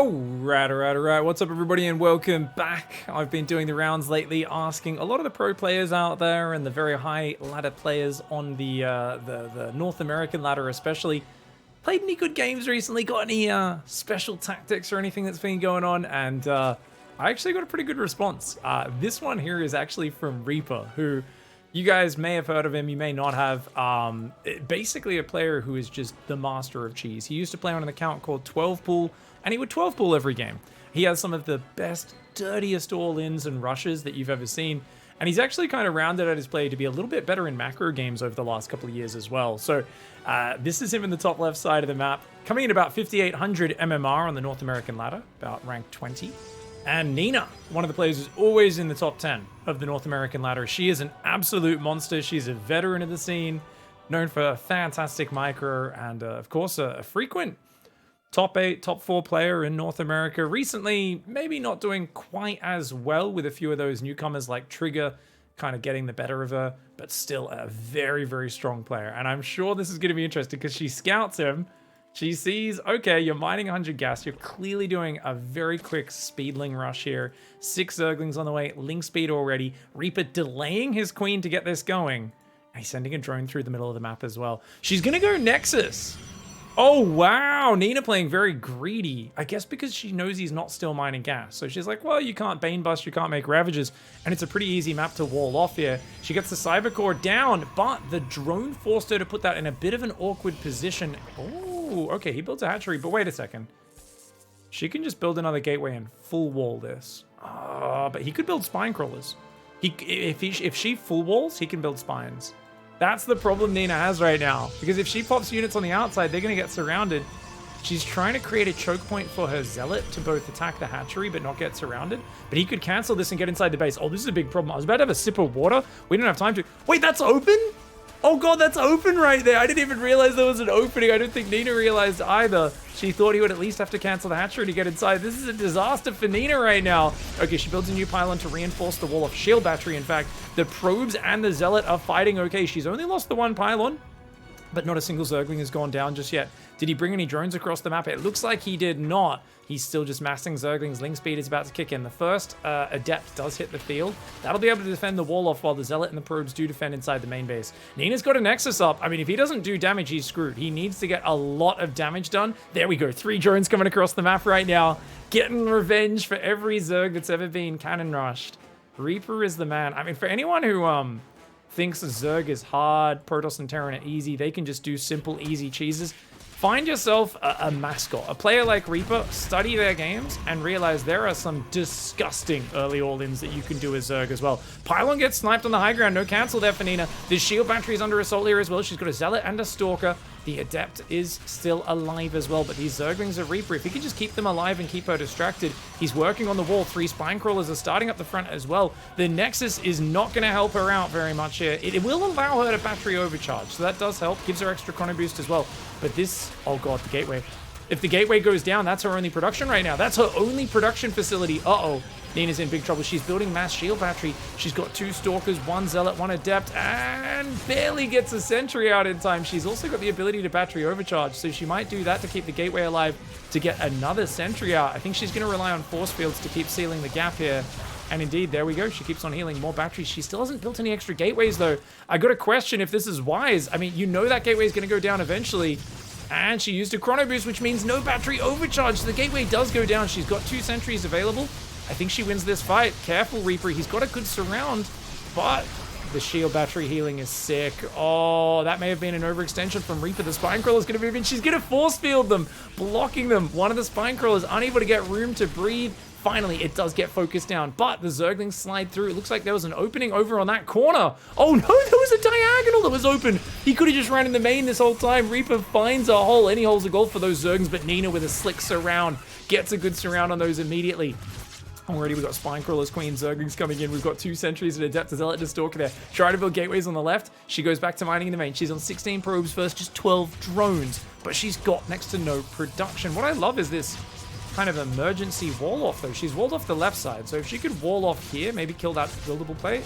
Alright. What's up, everybody, and welcome back. I've been doing the rounds lately, asking a lot of the pro players out there and the very high ladder players on the North American ladder especially, played any good games recently, got any special tactics or anything that's been going on, and I actually got a pretty good response. This one here is actually from Reaper, who you guys may have heard of him, you may not have. Basically a player who is just the master of cheese. He used to play on an account called 12 Pool, and he would 12 Pool every game. He has some of the best, dirtiest all-ins and rushes that you've ever seen, and he's actually kind of rounded out his play to be a little bit better in macro games over the last couple of years as well. So this is him in the top left side of the map, coming in about 5,800 MMR on the North American ladder, about rank 20. And Nina, one of the players who's always in the top 10 of the North American ladder. She is an absolute monster. She's a veteran of the scene, known for a fantastic micro, and of course a frequent top 8, top 4 player in North America. Recently, maybe not doing quite as well with a few of those newcomers like Trigger kind of getting the better of her, but still a very, very strong player. And I'm sure this is going to be interesting because she scouts him. She sees, okay, you're mining 100 gas. You're clearly doing a very quick speedling rush here. 6 Zerglings on the way, link speed already. Reaper delaying his queen to get this going. And he's sending a drone through the middle of the map as well. She's going to go Nexus. Oh, wow. Nina playing very greedy. I guess because she knows he's not still mining gas. So she's like, well, you can't Bane Bust, you can't make Ravagers. And it's a pretty easy map to wall off here. She gets the Cyber Core down, but the drone forced her to put that in a bit of an awkward position. Oh, okay, he builds a hatchery, but wait a second. She can just build another gateway and full wall this. But he could build spine crawlers. If she full walls, he can build spines. That's the problem Nina has right now, because if she pops units on the outside, they're going to get surrounded. She's trying to create a choke point for her Zealot to both attack the hatchery but not get surrounded. But he could cancel this and get inside the base. Oh, this is a big problem. I was about to have a sip of water. We didn't have time to. Wait, that's open? Oh god, that's open right there. I didn't even realize there was an opening. I don't think Nina realized either. She thought he would at least have to cancel the hatchery to get inside. This is a disaster for Nina right now. Okay, she builds a new pylon to reinforce the wall of shield battery. In fact, the probes and the Zealot are fighting okay. She's only lost the one pylon, but not a single Zergling has gone down just yet. Did he bring any drones across the map? It looks like he did not. He's still just massing Zerglings. Link speed is about to kick in. The first Adept does hit the field. That'll be able to defend the wall off while the Zealot and the probes do defend inside the main base. Nina's got a Nexus up. I mean, if he doesn't do damage, he's screwed. He needs to get a lot of damage done. There we go. 3 drones coming across the map right now. Getting revenge for every Zerg that's ever been cannon rushed. Reaper is the man. I mean, for anyone who thinks Zerg is hard, Protoss and Terran are easy, they can just do simple, easy cheeses. Find yourself a mascot, a player like Reaper, study their games, and realize there are some disgusting early all-ins that you can do as Zerg as well. Pylon gets sniped on the high ground, no cancel there for Nina. The shield battery is under assault here as well. She's got a Zealot and a Stalker. The Adept is still alive as well, but these Zerglings are Reaper. If he can just keep them alive and keep her distracted, he's working on the wall. 3 spine crawlers are starting up the front as well. The Nexus is not going to help her out very much here. It will allow her to battery overcharge, so that does help. Gives her extra chrono boost as well. But this, oh god, the gateway. If the gateway goes down, that's her only production right now. That's her only production facility. Uh-oh. Nina's in big trouble. She's building mass shield battery. She's got 2 Stalkers, 1 Zealot, 1 Adept, and barely gets a sentry out in time. She's also got the ability to battery overcharge, so she might do that to keep the gateway alive to get another sentry out. I think she's going to rely on force fields to keep sealing the gap here. And indeed, there we go. She keeps on healing more batteries. She still hasn't built any extra gateways, though. I got to question if this is wise. I mean, you know that gateway is going to go down eventually. And she used a chrono boost, which means no battery overcharge. So the gateway does go down. She's got 2 sentries available. I think she wins this fight. Careful, Reaper. He's got a good surround, but the shield battery healing is sick. Oh, that may have been an overextension from Reaper. The spine crawler is going to move in. She's going to force field them, blocking them. One of the spine crawlers unable to get room to breathe. Finally, it does get focused down, but the Zerglings slide through. It looks like there was an opening over on that corner. Oh no, there was a diagonal that was open. He could have just ran in the main this whole time. Reaper finds a hole. Any hole's a goal for those Zerglings, but Nina with a slick surround gets a good surround on those immediately. Already we've got spine crawlers, queen, Zerglings coming in. We've got 2 sentries and Adept, Zealot, and Stalker there. Trying to build gateways on the left. She goes back to mining in the main. She's on 16 probes versus just 12 drones, but she's got next to no production. What I love is this kind of emergency wall off though. She's walled off the left side, so if she could wall off here, maybe kill that buildable plate,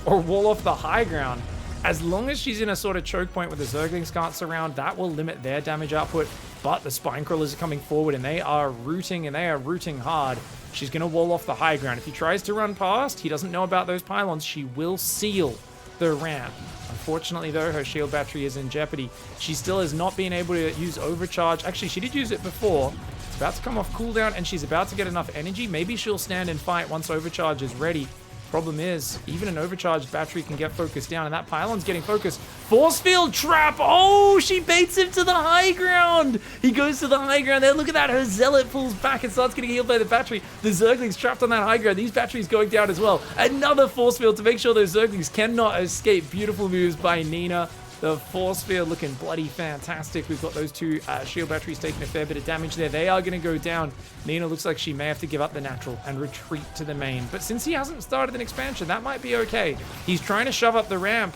or wall off the high ground, as long as she's in a sort of choke point where the Zerglings can't surround, that will limit their damage output. But the spine crawlers are coming forward, and they are rooting, and they are rooting hard. She's going to wall off the high ground. If he tries to run past, he doesn't know about those pylons. She will seal the ramp. Unfortunately, though, her shield battery is in jeopardy. She still has not been able to use overcharge. Actually, she did use it before. It's about to come off cooldown, and she's about to get enough energy. Maybe she'll stand and fight once overcharge is ready. Problem is, even an overcharged battery can get focused down, and that pylon's getting focused. Force field trap! Oh, she baits him to the high ground! He goes to the high ground there. Look at that. Her zealot pulls back and starts getting healed by the battery. The zerglings trapped on that high ground. These batteries going down as well. Another force field to make sure those zerglings cannot escape. Beautiful moves by Nina. The force field looking bloody fantastic. We've got those two shield batteries taking a fair bit of damage there. They are going to go down. Nina looks like she may have to give up the natural and retreat to the main. But since he hasn't started an expansion, that might be okay. He's trying to shove up the ramp.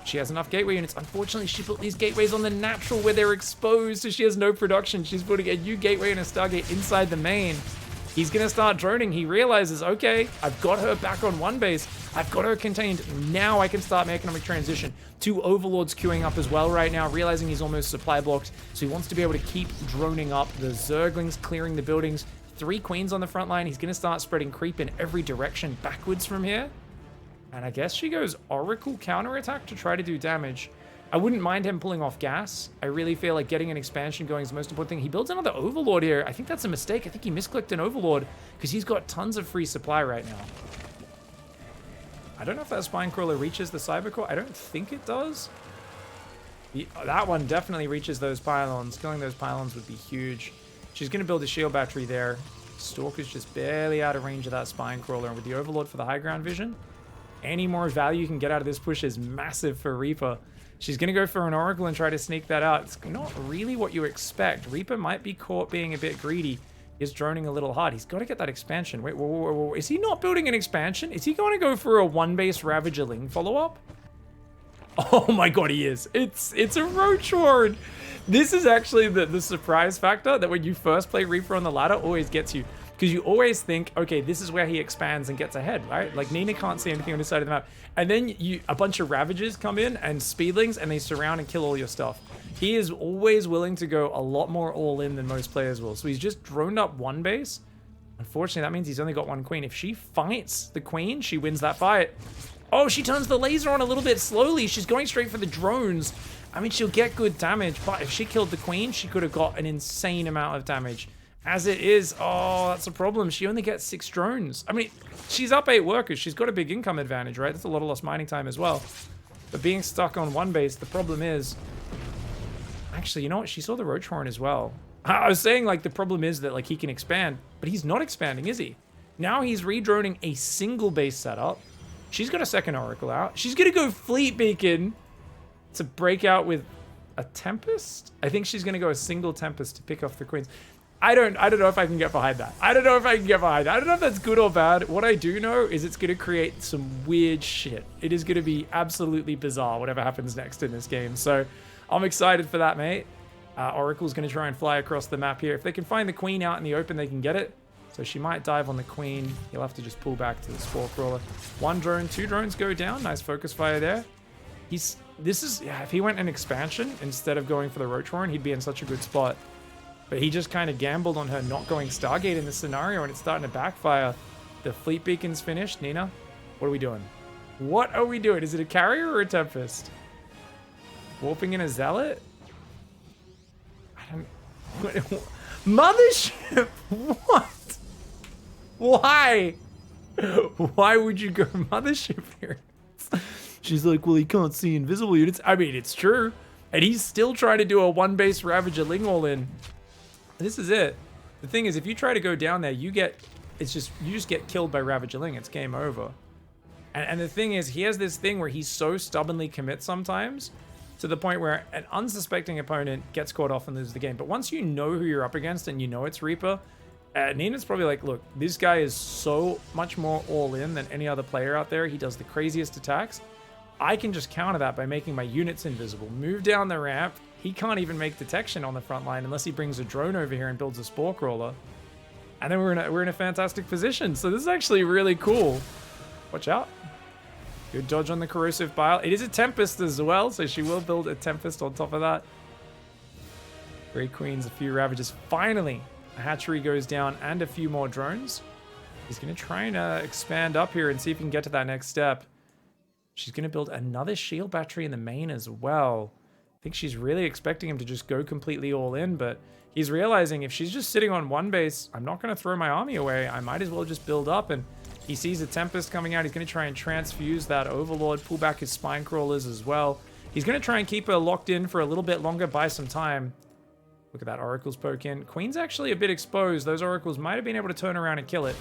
She has enough gateway units. Unfortunately, she put these gateways on the natural where they're exposed, so she has no production. She's putting a new gateway and a Stargate inside the main. He's going to start droning. He realizes, okay, I've got her back on one base. I've got her contained. Now I can start my economic transition. 2 overlords queuing up as well right now, realizing he's almost supply blocked. So he wants to be able to keep droning up. The zerglings clearing the buildings. 3 queens on the front line. He's going to start spreading creep in every direction backwards from here. And I guess she goes Oracle counterattack to try to do damage. I wouldn't mind him pulling off gas. I really feel like getting an expansion going is the most important thing. He builds another Overlord here. I think that's a mistake. I think he misclicked an Overlord because he's got tons of free supply right now. I don't know if that Spine Crawler reaches the Cybercore. I don't think it does. That one definitely reaches those pylons. Killing those pylons would be huge. She's going to build a shield battery there. Stalker's just barely out of range of that Spine Crawler. And with the Overlord for the high ground vision, any more value you can get out of this push is massive for Reaper. She's going to go for an Oracle and try to sneak that out. It's not really what you expect. Reaper might be caught being a bit greedy. He's droning a little hard. He's got to get that expansion. Wait, whoa. Is he not building an expansion? Is he going to go for a 1-base ravager follow-up? Oh my god, he is. It's a Roach Horde. This is actually the surprise factor that when you first play Reaper on the ladder always gets you. Because you always think, okay, this is where he expands and gets ahead, right? Like, Nina can't see anything on this side of the map. And then a bunch of Ravagers come in and Speedlings, and they surround and kill all your stuff. He is always willing to go a lot more all-in than most players will. So he's just droned up 1 base. Unfortunately, that means he's only got 1 queen. If she fights the queen, she wins that fight. Oh, she turns the laser on a little bit slowly. She's going straight for the drones. I mean, she'll get good damage, but if she killed the queen, she could have got an insane amount of damage. As it is, oh, that's a problem. She only gets 6 drones. I mean, she's up 8 workers. She's got a big income advantage, right? That's a lot of lost mining time as well. But being stuck on 1 base, the problem is... Actually, you know what? She saw the Roach Horn as well. I was saying, like, the problem is that, like, he can expand, but he's not expanding, is he? Now he's redroning a single base setup. She's got a second Oracle out. She's going to go Fleet Beacon to break out with a Tempest. I think she's going to go a single Tempest to pick off the queens. I don't know if I can get behind that. I don't know if that's good or bad. What I do know is it's going to create some weird shit. It is going to be absolutely bizarre, whatever happens next in this game. So I'm excited for that, mate. Oracle's going to try and fly across the map here. If they can find the queen out in the open, they can get it. So she might dive on the queen. He'll have to just pull back to the Spore Crawler. 1 drone, 2 drones go down. Nice focus fire there. If he went an expansion instead of going for the Roach Horn, he'd be in such a good spot. But he just kind of gambled on her not going Stargate in this scenario, and it's starting to backfire. The Fleet Beacon's finished. Nina, what are we doing? What are we doing? Is it a carrier or a Tempest? Warping in a Zealot? I don't... Mothership? What? Why? Why would you go Mothership here? She's like, well, he can't see invisible units. I mean, it's true. And he's still trying to do a 1-base Ravager Ling all-in. This is it. The thing is, if you try to go down there, you just get killed by Ravager Ling. It's game over. And the thing is, he has this thing where he so stubbornly commits sometimes to the point where an unsuspecting opponent gets caught off and loses the game. But once you know who you're up against and you know it's Reaper, Nina's probably like, look, this guy is so much more all-in than any other player out there. He does the craziest attacks. I can just counter that by making my units invisible. Move down the ramp. He can't even make detection on the front line unless he brings a drone over here and builds a Spore Crawler. And then we're in a fantastic position. So this is actually really cool. Watch out. Good dodge on the Corrosive Bile. It is a Tempest as well, so she will build a Tempest on top of that. 3 queens, a few ravagers. Finally, a hatchery goes down and a few more drones. He's going to try and expand up here and see if he can get to that next step. She's going to build another shield battery in the main as well. I think she's really expecting him to just go completely all in, but he's realizing if she's just sitting on one base, I'm not going to throw my army away. I might as well just build up, and he sees a Tempest coming out. He's going to try and transfuse that Overlord, pull back his Spine Crawlers as well. He's going to try and keep her locked in for a little bit longer, buy some time. Look at that, Oracles poke in. Queen's actually a bit exposed. Those Oracles might have been able to turn around and kill it.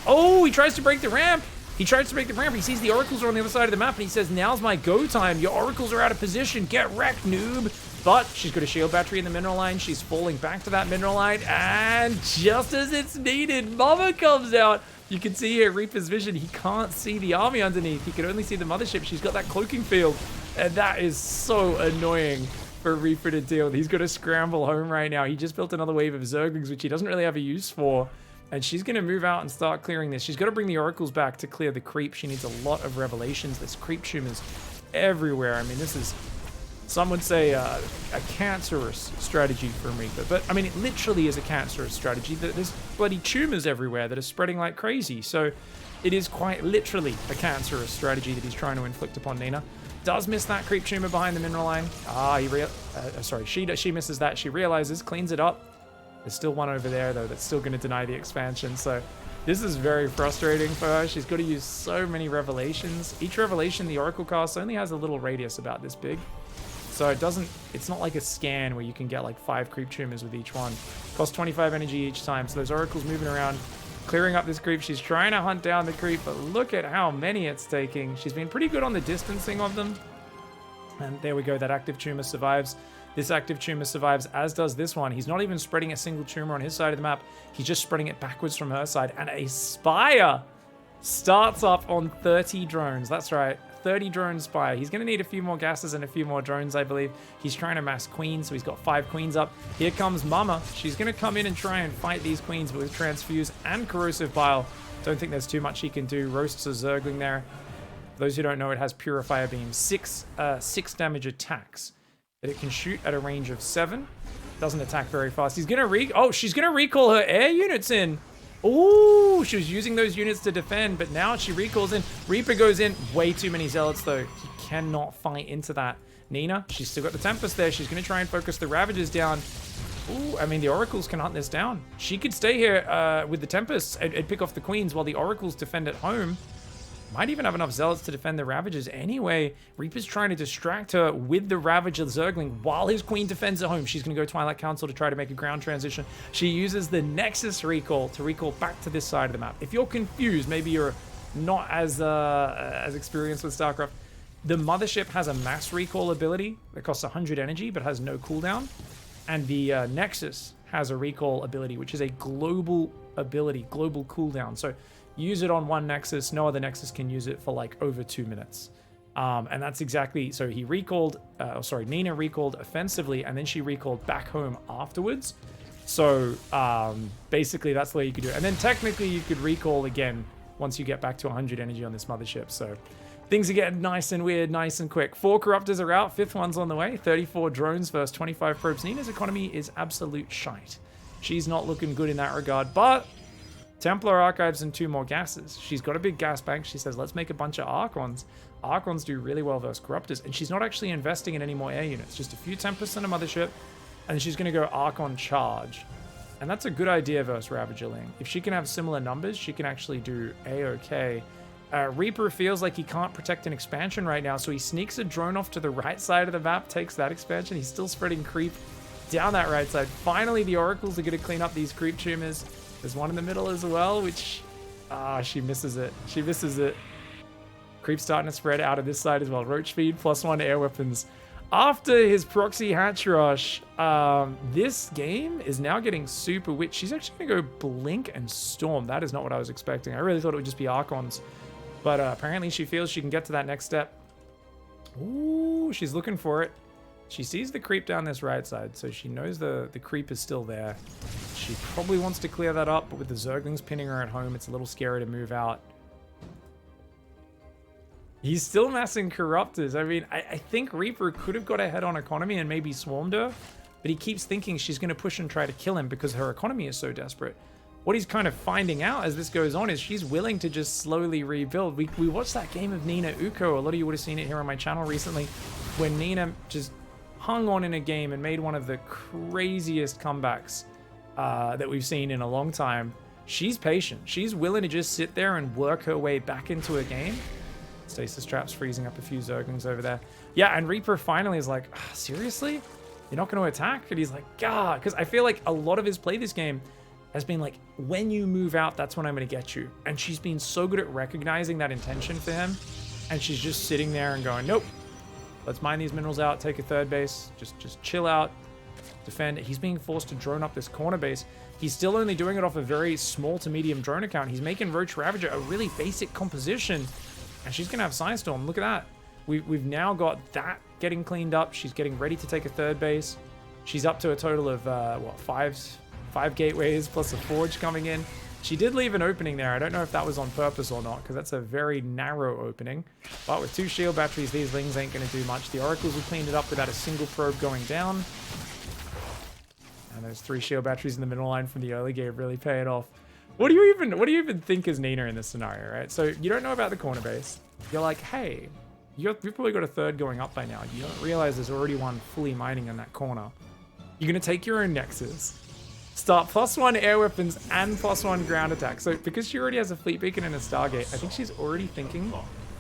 Oh, he tries to break the ramp. He tries to break the ramp. He sees the Oracles are on the other side of the map, and he says, now's my go time. Your Oracles are out of position. Get wrecked, noob. But she's got a shield battery in the mineral line. She's falling back to that mineral line, and just as it's needed, Mama comes out. You can see here Reaper's vision. He can't see the army underneath. He can only see the Mothership. She's got that cloaking field, and that is so annoying for Reaper to deal with. He's got to scramble home right now. He just built another wave of Zerglings, which he doesn't really have a use for. And she's going to move out and start clearing this. She's got to bring the Oracles back to clear the creep. She needs a lot of Revelations. There's creep tumors everywhere. I mean, this is, some would say, a cancerous strategy for Reaper. But, I mean, it literally is a cancerous strategy. There's bloody tumors everywhere that are spreading like crazy. So it is quite literally a cancerous strategy that he's trying to inflict upon Nina. Does miss that creep tumor behind the mineral line. She misses that. She realizes, cleans it up. There's still one over there, though, that's still going to deny the expansion. So this is very frustrating for her. She's got to use so many Revelations. Each Revelation the Oracle casts only has a little radius about this big. So it's not like a scan where you can get like 5 creep tumors with each one. Costs 25 energy each time. So those Oracles moving around, clearing up this creep. She's trying to hunt down the creep, but look at how many it's taking. She's been pretty good on the distancing of them. And there we go, that active tumor survives. This active tumor survives, as does this one. He's not even spreading a single tumor on his side of the map. He's just spreading it backwards from her side. And a Spire starts up on 30 drones. That's right, 30 drone Spire. He's going to need a few more gases and a few more drones, I believe. He's trying to mass queens, so he's got 5 queens up. Here comes Mama. She's going to come in and try and fight these queens with Transfuse and Corrosive Bile. Don't think there's too much he can do. Roasts a Zergling there. For those who don't know, it has Purifier Beam. 6 damage attacks that it can shoot at a range of 7. Doesn't attack very fast. He's gonna she's gonna recall her air units in. Oh, she was using those units to defend, but now she recalls in. Reaper goes in. Way too many Zealots, though. He cannot fight into that. Nina, she's still got the Tempest there. She's gonna try and focus the Ravagers down. Ooh, I mean, the Oracles can hunt this down. She could stay here with the Tempests and pick off the Queens while the Oracles defend at home. Might even have enough Zealots to defend the Ravagers anyway. Reaper's trying to distract her with the Ravager Zergling while his Queen defends at home. She's going to go Twilight Council to try to make a ground transition. She uses the Nexus recall to recall back to this side of the map. If you're confused, maybe you're not as experienced with StarCraft, the Mothership has a mass recall ability that costs 100 energy but has no cooldown. And the Nexus has a recall ability, which is a global ability, global cooldown. So use it on one Nexus, no other Nexus can use it for like over 2 minutes. And that's exactly, so he recalled, Nina recalled offensively, and then she recalled back home afterwards. So basically that's the way you could do it. And then technically you could recall again once you get back to 100 energy on this Mothership. So things are getting nice and weird, nice and quick. 4 Corruptors are out, 5th one's on the way, 34 drones versus 25 probes. Nina's economy is absolute shite. She's not looking good in that regard, but Templar Archives and 2 more gases. She's got a big gas bank. She says, let's make a bunch of Archons. Archons do really well versus Corruptors, and she's not actually investing in any more air units. Just a few Tempests and a Mothership, and she's going to go Archon Charge. And that's a good idea versus Ravagerling. If she can have similar numbers, she can actually do A-OK. Reaper feels like he can't protect an expansion right now, so he sneaks a drone off to the right side of the map, takes that expansion. He's still spreading creep down that right side. Finally, the Oracles are going to clean up these creep tumors. There's one in the middle as well, which, she misses it. She misses it. Creep starting to spread out of this side as well. Roach speed, +1 air weapons. After his proxy hatch rush, this game is now getting super witch. She's actually going to go blink and storm. That is not what I was expecting. I really thought it would just be Archons. But apparently she feels she can get to that next step. Ooh, she's looking for it. She sees the creep down this right side, so she knows the creep is still there. She probably wants to clear that up, but with the Zerglings pinning her at home, it's a little scary to move out. He's still massing Corruptors. I mean, I think Reaper could have got ahead on economy and maybe swarmed her, but he keeps thinking she's going to push and try to kill him because her economy is so desperate. What he's kind of finding out as this goes on is she's willing to just slowly rebuild. We watched that game of Nina Uko. A lot of you would have seen it here on my channel recently, when Nina just hung on in a game and made one of the craziest comebacks that we've seen in a long time. She's patient. She's willing to just sit there and work her way back into a game. Stasis traps freezing up a few zerglings over there. Yeah, and Reaper finally is like, seriously? You're not going to attack? And he's like, God, because I feel like a lot of his play this game has been like, when you move out, that's when I'm going to get you. And she's been so good at recognizing that intention for him. And she's just sitting there and going, nope, let's mine these minerals out, take a third base, just chill out, defend. He's being forced to drone up this corner base. He's still only doing it off a very small to medium drone account. He's making Roach Ravager a really basic composition. And she's going to have Psystorm. Look at that. We've now got that getting cleaned up. She's getting ready to take a third base. She's up to a total of, five gateways plus a forge coming in. She did leave an opening there. I don't know if that was on purpose or not, because that's a very narrow opening. But with 2 shield batteries, these lings ain't going to do much. The oracles will clean it up without a single probe going down. And those 3 shield batteries in the middle line from the early game really pay it off. What do you even think is Nina in this scenario, right? So you don't know about the corner base. You're like, hey, you've probably got a third going up by now. You don't realize there's already one fully mining in that corner. You're going to take your own Nexus, start +1 air weapons and +1 ground attack. So because she already has a fleet beacon and a Stargate, I think she's already thinking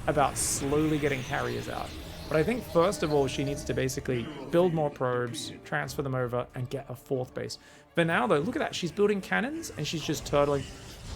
about slowly getting carriers out. But I think first of all, she needs to basically build more probes, transfer them over, and get a 4th base. For now though, look at that. She's building cannons and she's just turtling.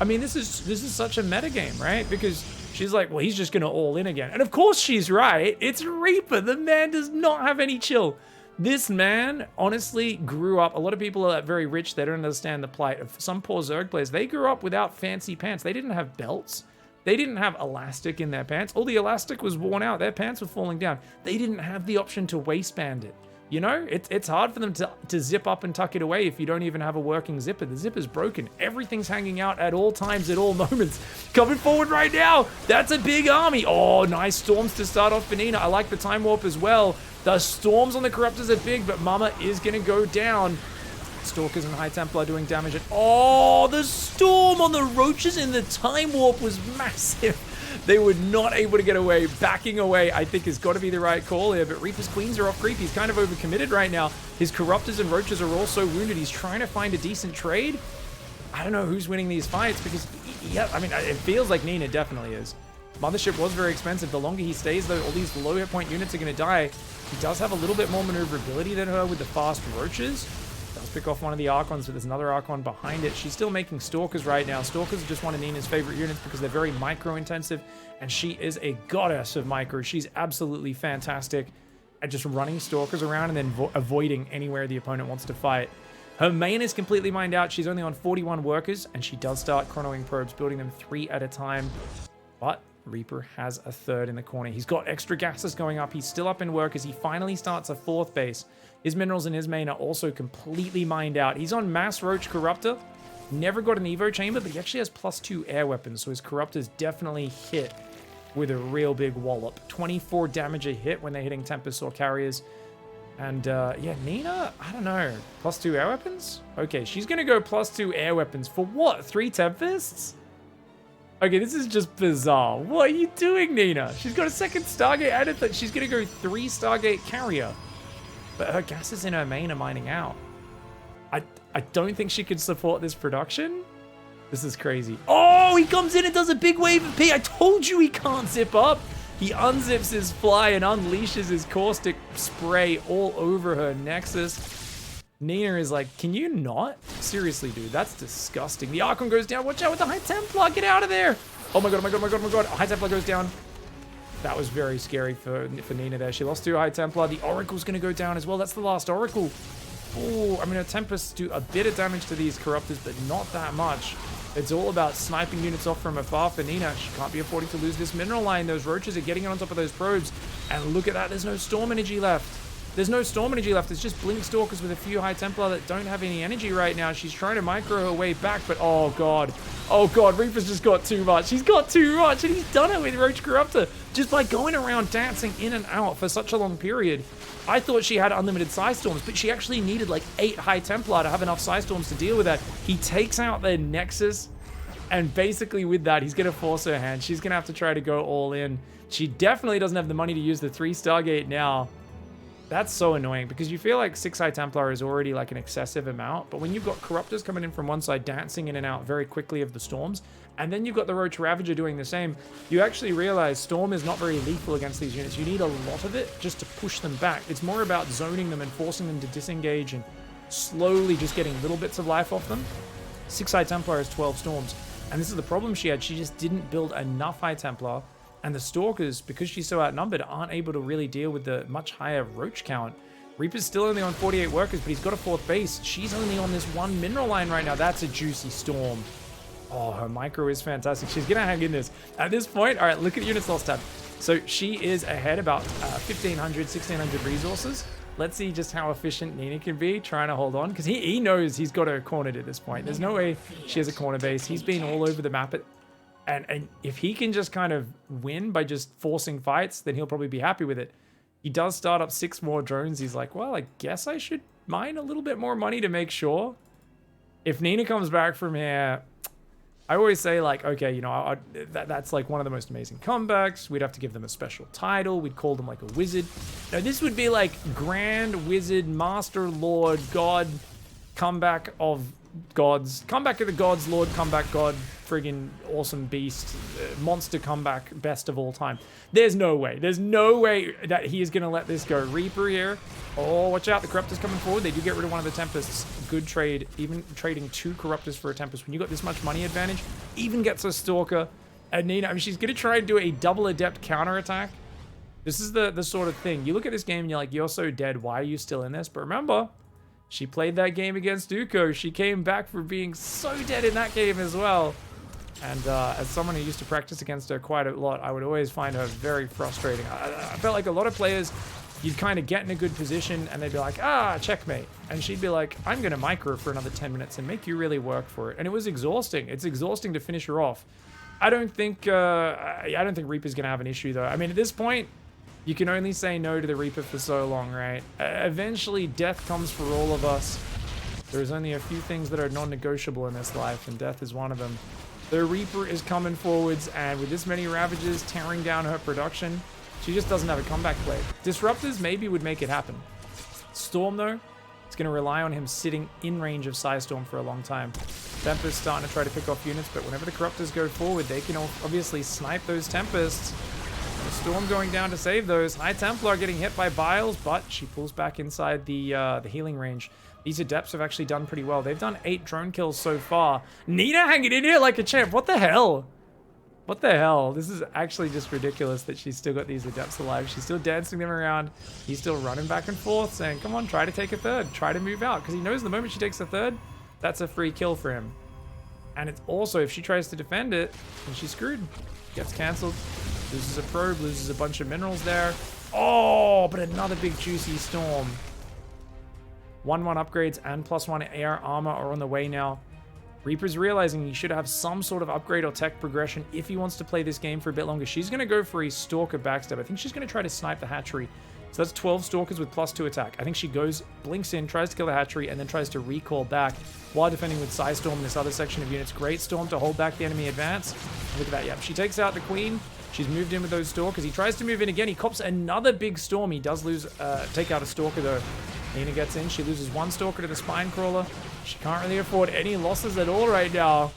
I mean, this is such a metagame, right? Because she's like, well, he's just gonna all in again. And of course she's right. It's Reaper. The man does not have any chill. This man honestly grew up. A lot of people are very rich. They don't understand the plight of some poor Zerg players. They grew up without fancy pants. They didn't have belts. They didn't have elastic in their pants. All the elastic was worn out. Their pants were falling down. They didn't have the option to waistband it. You know, it's hard for them to zip up and tuck it away if you don't even have a working zipper. The zipper's broken. Everything's hanging out at all times, at all moments. Coming forward right now. That's a big army. Oh, nice storms to start off for Nina. I like the time warp as well. The storms on the Corruptors are big, but Mama is going to go down. Stalkers and High Templar doing damage. Oh, the storm on the Roaches in the time warp was massive. They were not able to get away. Backing away, I think, has got to be the right call here. But Reaper's Queens are off creep. He's kind of overcommitted right now. His Corruptors and Roaches are also wounded. He's trying to find a decent trade. I don't know who's winning these fights because, yeah, I mean, it feels like Nina definitely is. Mothership was very expensive. The longer he stays, though, all these low hit point units are going to die. He does have a little bit more maneuverability than her with the fast Roaches. Does pick off one of the Archons, but there's another Archon behind it. She's still making Stalkers right now. Stalkers are just one of Nina's favorite units because they're very micro-intensive, and she is a goddess of micro. She's absolutely fantastic at just running Stalkers around and then avoiding anywhere the opponent wants to fight. Her main is completely mined out. She's only on 41 workers, and she does start chronoing probes, building them 3 at a time. But Reaper has a 3rd in the corner. He's got extra gases going up. He's still up in workers. He finally starts a 4th base. His minerals and his main are also completely mined out. He's on Mass Roach Corruptor. Never got an Evo chamber, but he actually has +2 air weapons, so his Corruptors definitely hit with a real big wallop. 24 damage a hit when they're hitting Tempest or Carriers. And yeah, Nina, I don't know. +2 air weapons? Okay, she's going to go +2 air weapons. For what? 3 Tempests? Okay, this is just bizarre. What are you doing, Nina? She's got a 2nd Stargate added. She's going to go 3 Stargate Carrier. But her gases in her main are mining out. I don't think she could support this production. This is crazy. Oh, he comes in and does a big wave of P. I told you he can't zip up. He unzips his fly and unleashes his caustic spray all over her Nexus. Nina is like, can you not? Seriously, dude, that's disgusting. The Archon goes down. Watch out with the High Templar. Get out of there. Oh my god, oh my god, oh my god, oh my god. High Templar goes down. That was very scary for Nina there. She lost 2 High Templar. The Oracle's going to go down as well. That's the last Oracle. Oh, I mean, her Tempests do a bit of damage to these Corruptors, but not that much. It's all about sniping units off from afar for Nina. She can't be affording to lose this mineral line. Those Roaches are getting on top of those probes. And look at that. There's no Storm Energy left. There's no Storm Energy left. It's just Blink Stalkers with a few High Templar that don't have any energy right now. She's trying to micro her way back, but oh god. Oh god, Reaper's just got too much. He's got too much, and he's done it with Roach Corruptor. Just by going around dancing in and out for such a long period. I thought she had unlimited Psystorms, but she actually needed like 8 High Templar to have enough Psystorms to deal with that. He takes out their Nexus, and basically with that, he's going to force her hand. She's going to have to try to go all in. She definitely doesn't have the money to use the 3 Stargate now. That's so annoying because you feel like 6 High Templar is already like an excessive amount, but when you've got Corruptors coming in from one side, dancing in and out very quickly of the Storms, and then you've got the Roach Ravager doing the same, you actually realize Storm is not very lethal against these units. You need a lot of it just to push them back. It's more about zoning them and forcing them to disengage and slowly just getting little bits of life off them. 6 High Templar has 12 Storms, and this is the problem she had. She just didn't build enough High Templar, and the Stalkers, because she's so outnumbered, aren't able to really deal with the much higher Roach count. Reaper's still only on 48 workers, but he's got a 4th base. She's only on this 1 mineral line right now. That's a juicy Storm. Oh, her micro is fantastic. She's going to hang in this. At this point, all right, look at units lost tab. So she is ahead about 1,500, 1,600 resources. Let's see just how efficient Nina can be trying to hold on, because he knows he's got her cornered at this point. There's no way she has a corner base. He's been all over the map. And if he can just kind of win by just forcing fights, then he'll probably be happy with it. He does start up 6 more drones. He's like, well, I guess I should mine a little bit more money to make sure. If Nina comes back from here, I always say, like, okay, you know, that's like one of the most amazing comebacks. We'd have to give them a special title. We'd call them like a wizard. Now, this would be like Grand Wizard, Master, Lord, God, comeback of gods. Comeback of the gods, Lord, comeback god, friggin' awesome beast, monster comeback, best of all time. There's no way. There's no way that he is going to let this go. Reaper here. Oh, watch out. The Corruptors coming forward. They do get rid of one of the Tempests. Good trade. Even trading 2 Corruptors for a Tempest. When you got this much money advantage, even gets a Stalker. And Nina, I mean, she's going to try and do a double Adept counterattack. This is the sort of thing. You look at this game and you're like, you're so dead. Why are you still in this? But remember, she played that game against Dooku. She came back for being so dead in that game as well. And as someone who used to practice against her quite a lot, I would always find her very frustrating. I felt like a lot of players, you'd kind of get in a good position and they'd be like, checkmate. And she'd be like, I'm going to micro for another 10 minutes and make you really work for it. And it was exhausting. It's exhausting to finish her off. I don't think Reaper's going to have an issue, though. I mean, at this point, you can only say no to the Reaper for so long, right? Eventually, death comes for all of us. There's only a few things that are non-negotiable in this life, and death is one of them. The Reaper is coming forwards, and with this many Ravages tearing down her production, she just doesn't have a comeback play. Disruptors maybe would make it happen. Storm, though, it's going to rely on him sitting in range of Psystorm for a long time. Tempest starting to try to pick off units, but whenever the Corruptors go forward, they can obviously snipe those Tempests. The Storm going down to save those. High Templar getting hit by Biles, but she pulls back inside the healing range. These Adepts have actually done pretty well. They've done 8 drone kills so far. Nina hanging in here like a champ. What the hell? What the hell? This is actually just ridiculous that she's still got these Adepts alive. She's still dancing them around. He's still running back and forth saying, come on, try to take a 3rd. Try to move out. Because he knows the moment she takes a 3rd, that's a free kill for him. And it's also, if she tries to defend it, then she's screwed. Gets cancelled. Loses a probe, loses a bunch of minerals there. Oh, but another big juicy Storm. 1/1 upgrades and +1 air armor are on the way now. Reaper's realizing he should have some sort of upgrade or tech progression if he wants to play this game for a bit longer. She's going to go for a Stalker backstab. I think she's going to try to snipe the hatchery. So that's 12 Stalkers with +2 attack. I think she goes, blinks in, tries to kill the hatchery, and then tries to recall back while defending with Psystorm in this other section of units. Great Storm to hold back the enemy advance. Look at that. Yep, she takes out the Queen. She's moved in with those Stalkers. He tries to move in again. He cops another big Storm. He does lose, take out a Stalker though. Nina gets in. She loses 1 Stalker to the Spine Crawler. She can't really afford any losses at all right now.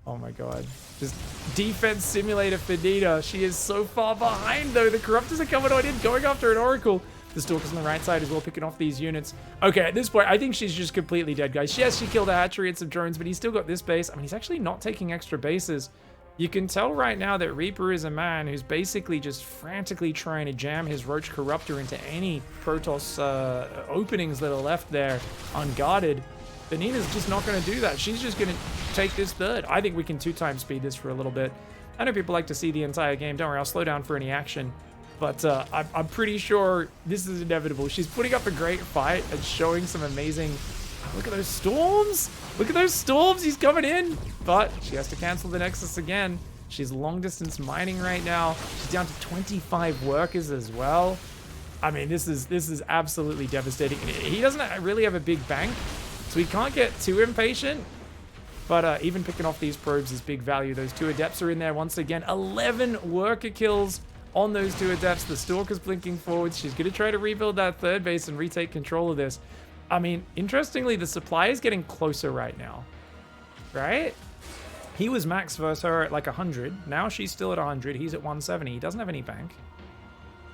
Oh my god. Just defense simulator for Nina. She is so far behind though. The Corruptors are coming on in, going after an Oracle. The Stalkers on the right side as well, picking off these units. Okay, at this point, I think she's just completely dead, guys. Yes, she killed a hatchery and some drones, but he's still got this base. I mean, he's actually not taking extra bases. You can tell right now that Reaper is a man who's basically just frantically trying to jam his Roach Corruptor into any Protoss openings that are left there unguarded. But Nina's just not going to do that. She's just going to take this 3rd. I think we can 2-time speed this for a little bit. I know people like to see the entire game. Don't worry, I'll slow down for any action. But I'm pretty sure this is inevitable. She's putting up a great fight and showing some amazing... Look at those Storms! Look at those Storms! He's coming in! But she has to cancel the Nexus again. She's long distance mining right now. She's down to 25 workers as well. I mean, this is absolutely devastating. He doesn't really have a big bank, so he can't get too impatient. But even picking off these probes is big value. Those 2 Adepts are in there once again. 11 worker kills on those 2 Adepts. The Stalker's blinking forward. She's going to try to rebuild that 3rd base and retake control of this. I mean, interestingly, the supply is getting closer right now. Right? He was max versus her at like 100. Now she's still at 100. He's at 170. He doesn't have any bank.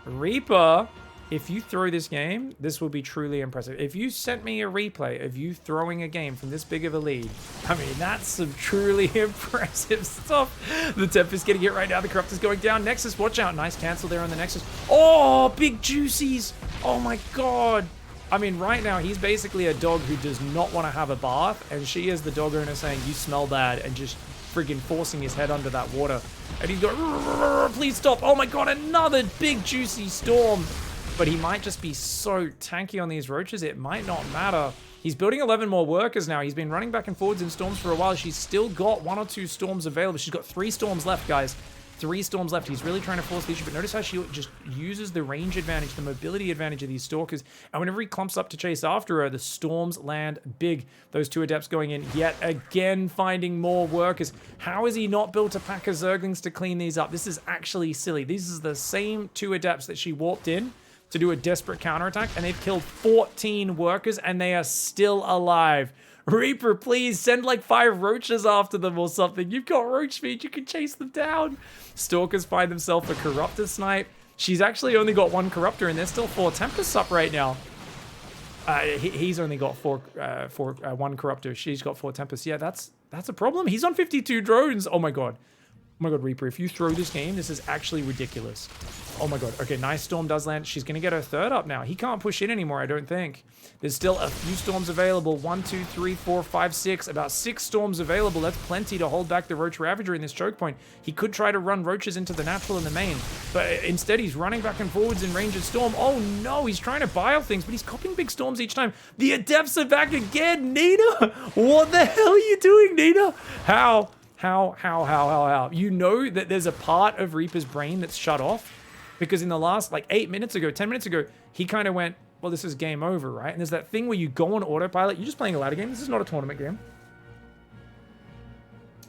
Reaper, if you throw this game, this will be truly impressive. If you sent me a replay of you throwing a game from this big of a lead, I mean, that's some truly impressive stuff. The Tempest getting it right now. The Corruptor's going down. Nexus, watch out. Nice cancel there on the Nexus. Oh, big juicies. Oh my God. I mean, right now, he's basically a dog who does not want to have a bath, and she is the dog owner saying, you smell bad, and just friggin' forcing his head under that water. And he's going, please stop. Oh my God, another big juicy storm. But he might just be so tanky on these roaches, it might not matter. He's building 11 more workers now. He's been running back and forwards in storms for a while. She's still got 1 or 2 storms available. She's got 3 storms left, guys. 3 storms left. He's really trying to force the issue, but notice how she just uses the range advantage, the mobility advantage of these stalkers, and whenever he clumps up to chase after her, the storms land big. Those 2 Adepts going in yet again, finding more workers. How has he not built a pack of Zerglings to clean these up? This is actually silly. These is the same 2 Adepts that she warped in to do a desperate counterattack, and they've killed 14 workers, and they are still alive. Reaper, please send like 5 roaches after them or something. You've got roach speed, you can chase them down. Stalkers find themselves a Corruptor snipe. She's actually only got 1 Corruptor, and there's still 4 Tempests up right now. He's only got 1 Corruptor. She's got 4 Tempests. Yeah, that's a problem. He's on 52 drones. Oh my God. Oh my God, Reaper, if you throw this game, this is actually ridiculous. Oh my God. Okay, nice storm does land. She's going to get her 3rd up now. He can't push in anymore, I don't think. There's still a few storms available. 1, 2, 3, 4, 5, 6. About 6 storms available. That's plenty to hold back the Roach Ravager in this choke point. He could try to run roaches into the natural in the main, but instead he's running back and forwards in range of storm. Oh no, he's trying to bile things, but he's copying big storms each time. The Adepts are back again. Nina, what the hell are you doing, Nina? How? You know that there's a part of Reaper's brain that's shut off because in the last like 10 minutes ago, he kind of went, well, this is game over, right? And there's that thing where you go on autopilot. You're just playing a ladder game. This is not a tournament game.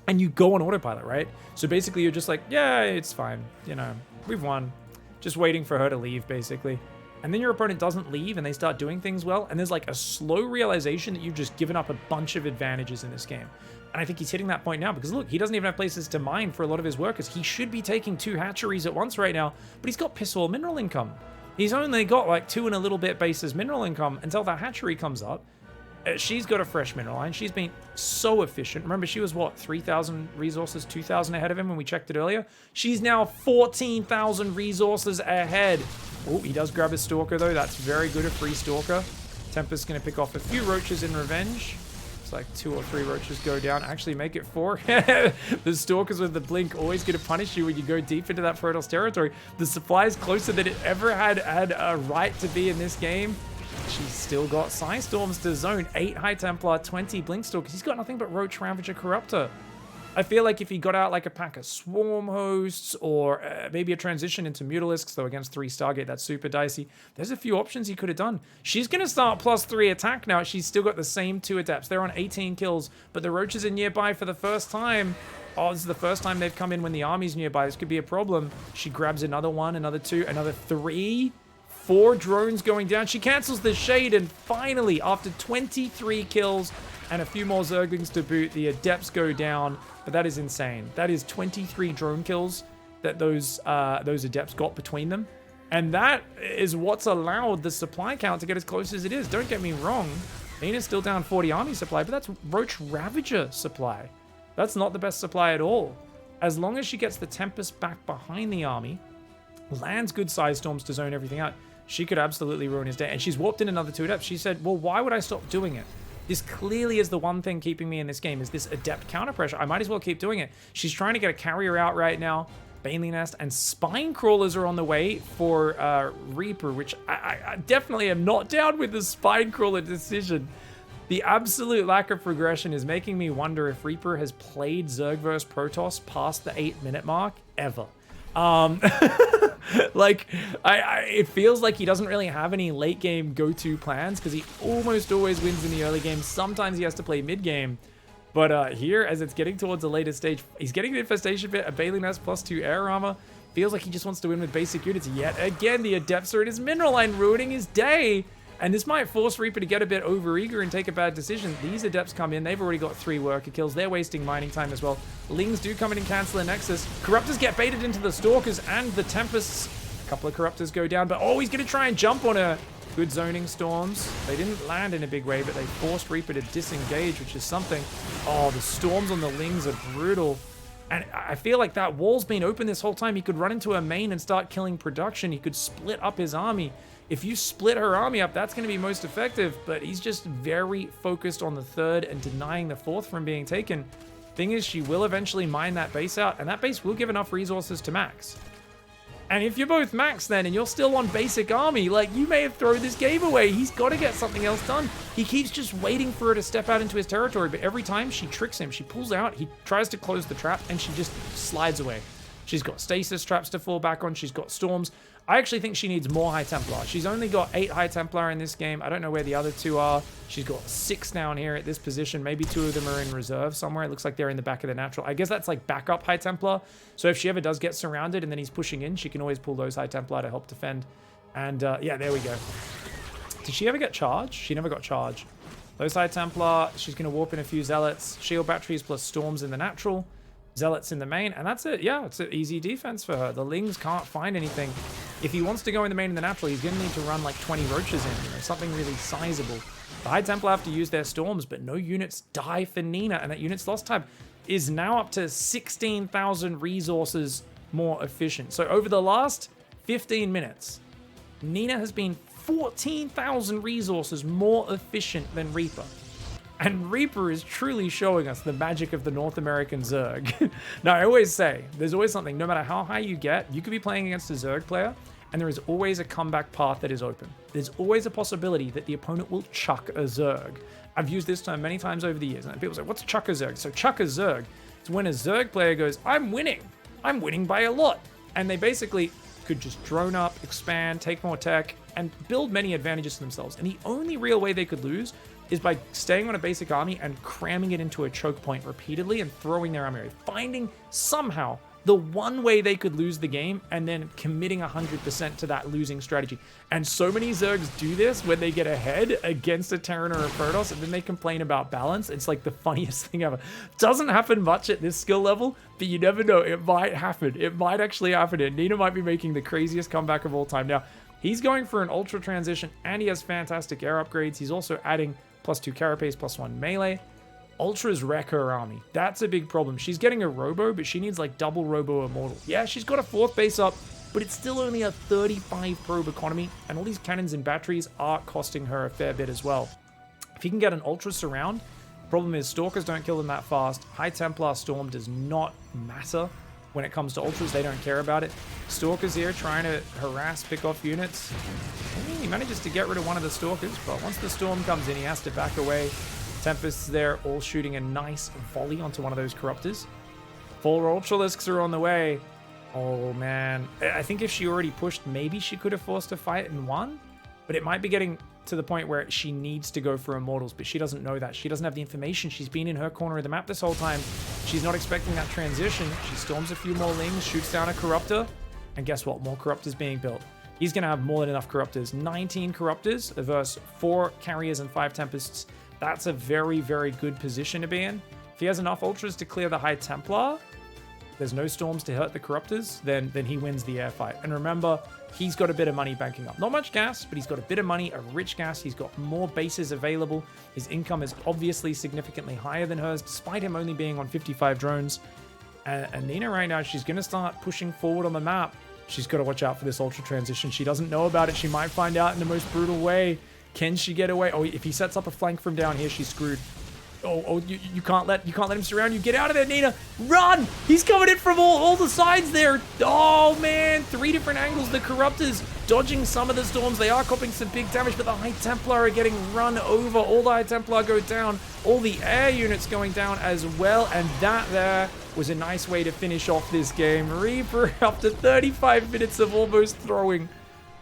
And you go on autopilot, right? So basically you're just like, yeah, it's fine. You know, we've won. Just waiting for her to leave, basically. And then your opponent doesn't leave and they start doing things well. And there's like a slow realization that you've just given up a bunch of advantages in this game. And I think he's hitting that point now because look, he doesn't even have places to mine for a lot of his workers. He should be taking 2 hatcheries at once right now, but he's got piss all mineral income. He's only got like 2 and a little bit bases mineral income until that hatchery comes up. She's got a fresh mineral line. She's been so efficient. Remember, she was what, 3,000 resources, 2,000 ahead of him when we checked it earlier? She's now 14,000 resources ahead. Oh, he does grab a Stalker though. That's very good, a free Stalker. Tempest's going to pick off a few roaches in revenge. Like 2 or 3 roaches go down. Actually make it 4. The Stalkers with the blink always going to punish you when you go deep into that Protoss territory. The supply is closer than it ever had a right to be in this game. She's still got Psy Storms to zone. 8 High Templar, 20 Blink Stalkers. He's got nothing but Roach Ravager Corruptor. I feel like if he got out like a pack of Swarm Hosts or maybe a transition into Mutalisks, though against 3 Stargate, that's super dicey. There's a few options he could have done. She's going to start +3 attack now. She's still got the same 2 Adepts. They're on 18 kills, but the Roaches are nearby for the first time. Oh, this is the first time they've come in when the army's nearby. This could be a problem. She grabs another 1, another 2, another 3. 4 drones going down. She cancels the Shade, and finally, after 23 kills and a few more Zerglings to boot, the Adepts go down. But that is insane. That is 23 drone kills that those Adepts got between them. And that is what's allowed the supply count to get as close as it is. Don't get me wrong. Nina's still down 40 army supply, but that's Roach Ravager supply. That's not the best supply at all. As long as she gets the Tempest back behind the army, lands good size storms to zone everything out, she could absolutely ruin his day. And she's warped in another 2 Adepts. She said, well, why would I stop doing it? This clearly is the one thing keeping me in this game, is this Adept counter pressure. I might as well keep doing it. She's trying to get a carrier out right now. Baneley Nest and Spine Crawlers are on the way for Reaper, which I definitely am not down with the Spine Crawler decision. The absolute lack of progression is making me wonder if Reaper has played Zerg vs Protoss past the 8-minute mark ever. Like, it feels like he doesn't really have any late game go-to plans because he almost always wins in the early game. Sometimes he has to play mid game. But here, as it's getting towards the later stage, he's getting the Infestation Bit, a Bailey Nest +2 air armor. Feels like he just wants to win with basic units. Yet again, the Adepts are in his mineral line, ruining his day. And this might force Reaper to get a bit overeager and take a bad decision. These Adepts come in. They've already got 3 worker kills. They're wasting mining time as well. Lings do come in and cancel the Nexus. Corruptors get baited into the Stalkers and the Tempests. A couple of Corruptors go down, but oh, he's going to try and jump on her. Good zoning Storms. They didn't land in a big way, but they forced Reaper to disengage, which is something. Oh, the Storms on the Lings are brutal. And I feel like that wall's been open this whole time. He could run into a main and start killing production. He could split up his army. If you split her army up, that's going to be most effective. But he's just very focused on the 3rd and denying the 4th from being taken. Thing is, she will eventually mine that base out, and that base will give enough resources to max. And if you're both max then, and you're still on basic army, like, you may have thrown this game away. He's got to get something else done. He keeps just waiting for her to step out into his territory, but every time she tricks him, she pulls out, he tries to close the trap, and she just slides away. She's got stasis traps to fall back on. She's got storms. I actually think she needs more High Templar. She's only got 8 High Templar in this game. I don't know where the other 2 are. She's got 6 down here at this position. Maybe 2 of them are in reserve somewhere. It looks like they're in the back of the natural. I guess that's like backup High Templar. So if she ever does get surrounded and then he's pushing in, she can always pull those High Templar to help defend. And yeah, there we go. Did she ever get charged? She never got charged. Those High Templar, she's going to warp in a few Zealots. Shield batteries plus Storms in the natural. Zealots in the main, and that's it. Yeah, it's an easy defense for her. The Lings can't find anything. If he wants to go in the main and the natural, he's going to need to run like 20 roaches in, something really sizable. The High Templar have to use their Storms, but no units die for Nina, and that unit's lost time is now up to 16,000 resources more efficient. So over the last 15 minutes, Nina has been 14,000 resources more efficient than Reaper. And Reaper is truly showing us the magic of the North American Zerg. Now, I always say, there's always something, no matter how high you get, you could be playing against a Zerg player, and there is always a comeback path that is open. There's always a possibility that the opponent will chuck a Zerg. I've used this term many times over the years, and people say, what's chuck a Zerg? So chuck a Zerg, it's when a Zerg player goes, I'm winning by a lot. And they basically could just drone up, expand, take more tech, and build many advantages to themselves. And the only real way they could lose is by staying on a basic army and cramming it into a choke point repeatedly and throwing their army away. Finding somehow the one way they could lose the game and then committing 100% to that losing strategy. And so many Zergs do this when they get ahead against a Terran or a Protoss, and then they complain about balance. It's like the funniest thing ever. Doesn't happen much at this skill level, but you never know. It might happen. It might actually happen. And Nina might be making the craziest comeback of all time. Now, he's going for an Ultra transition, and he has fantastic air upgrades. He's also adding +2 carapace, +1 melee. Ultras wreck her army. That's a big problem. She's getting a robo, but she needs like double robo immortal. Yeah, she's got a 4th base up, but it's still only a 35 probe economy, and all these cannons and batteries are costing her a fair bit as well. If you can get an Ultra surround, problem is Stalkers don't kill them that fast. High Templar Storm does not matter when it comes to Ultras. They don't care about it. Stalkers here trying to harass, pick off units. He manages to get rid of one of the Stalkers, but once the Storm comes in, he has to back away. Tempests there, all shooting a nice volley onto one of those Corruptors. 4 Ultralisks are on the way. Oh, man. I think if she already pushed, maybe she could have forced a fight and won, but it might be getting to the point where she needs to go for Immortals, but she doesn't know that. She doesn't have the information. She's been in her corner of the map this whole time. She's not expecting that transition. She storms a few more Lings, shoots down a Corruptor, and guess what? More Corruptors being built. He's going to have more than enough Corruptors. 19 Corruptors versus 4 Carriers and 5 Tempests. That's a very, very good position to be in. If he has enough Ultras to clear the High Templar, there's no Storms to hurt the Corruptors, then he wins the air fight. And remember, he's got a bit of money banking up. Not much gas, but he's got a bit of money, a rich gas. He's got more bases available. His income is obviously significantly higher than hers, despite him only being on 55 drones. And Nina right now, she's going to start pushing forward on the map. She's got to watch out for this Ultra transition. She doesn't know about it. She might find out in the most brutal way. Can she get away? Oh, if he sets up a flank from down here, she's screwed. Oh, you can't let him surround you. Get out of there, Nina. Run! He's coming in from all the sides there. Oh, man. 3 different angles. The Corruptors dodging some of the storms. They are copping some big damage, but the High Templar are getting run over. All the High Templar go down. All the air units going down as well. And that there was a nice way to finish off this game. Reaper after 35 minutes of almost throwing.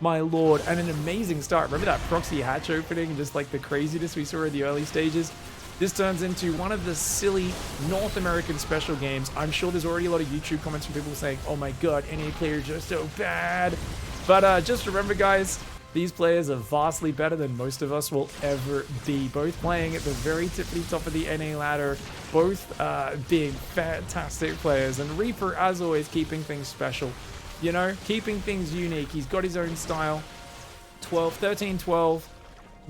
My lord, and an amazing start. Remember that proxy hatch opening and just like the craziness we saw in the early stages? This turns into one of the silly North American special games. I'm sure there's already a lot of YouTube comments from people saying, oh my god, NA players are so bad. But just remember, guys, these players are vastly better than most of us will ever be. Both playing at the very tippity top of the NA ladder, both being fantastic players. And Reaper, as always, keeping things special. You know, keeping things unique. He's got his own style. 13-12.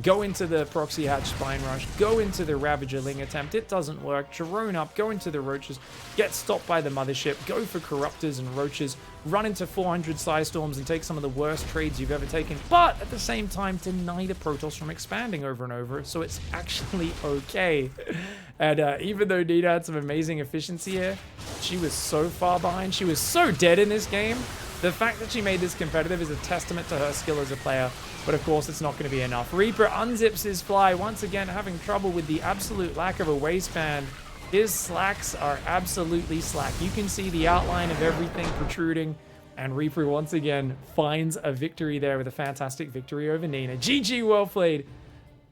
Go into the Proxy Hatch Spine Rush. Go into the Ravager Ling attempt. It doesn't work. Drone up. Go into the Roaches. Get stopped by the Mothership. Go for Corruptors and Roaches. Run into 400 Psystorms and take some of the worst trades you've ever taken. But at the same time, deny the Protoss from expanding over and over. So it's actually okay. And even though Nina had some amazing efficiency here, she was so far behind. She was so dead in this game. The fact that she made this competitive is a testament to her skill as a player, but of course it's not going to be enough. Reaper unzips his fly, once again having trouble with the absolute lack of a waistband. His slacks are absolutely slack. You can see the outline of everything protruding, and Reaper once again finds a victory there with a fantastic victory over Nina. GG, well played.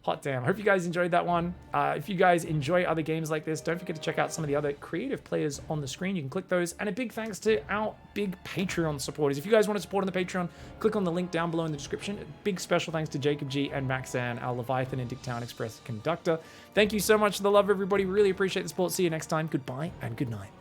Hot damn. I hope you guys enjoyed that one. If you guys enjoy other games like this, don't forget to check out some of the other creative players on the screen. You can click those. And a big thanks to our big Patreon supporters. If you guys want to support on the Patreon, click on the link down below in the description. Big special thanks to Jacob G and Maxan, our Leviathan and Dicktown Express conductor. Thank you so much for the love, everybody. Really appreciate the support. See you next time. Goodbye and good night.